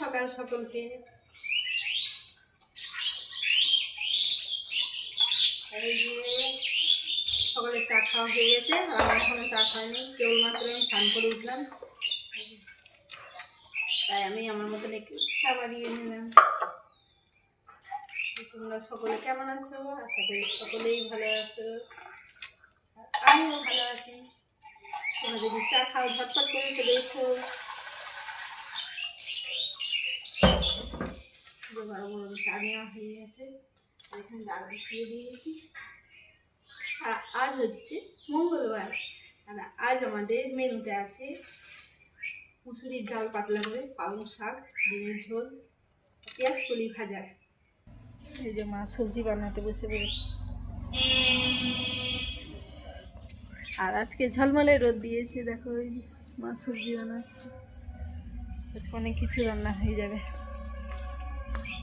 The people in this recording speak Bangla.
সকাল সকলকে। এই যে সকালে চা খাওয়া হয়ে গেছে, আর আমার এখনো চা খাইনি, কেবলমাত্র আমি স্নান করে উঠলাম, তাই আমি আমার মতন একটু চা বানিয়ে নিলাম। তোমরা সকলে কেমন আছো? আশা করি সকলেই ভালো আছো, আমিও ভালো আছি। তোমরা যদি চা খাও ঝটপট করে চলে এসো। গরম গরম চা নেওয়া হয়ে গেছে, এখানে ডাল বসিয়ে দিয়েছি। আর আজ হচ্ছে মঙ্গলবার, আর আজ আমাদের মেনুতে আছে মুসুরির ডাল পাতলা করে, পালং শাক, ডিমের ঝোল, পেঁয়াজ কলি ভাজা। এই যে মা সবজি বানাতে বসে পড়েছে। আর আজকে ঝলমলে রোদ দিয়েছে, দেখো ওই যে মা সবজি বানাচ্ছে। আজকে অনেক কিছু রান্না হয়ে যাবে।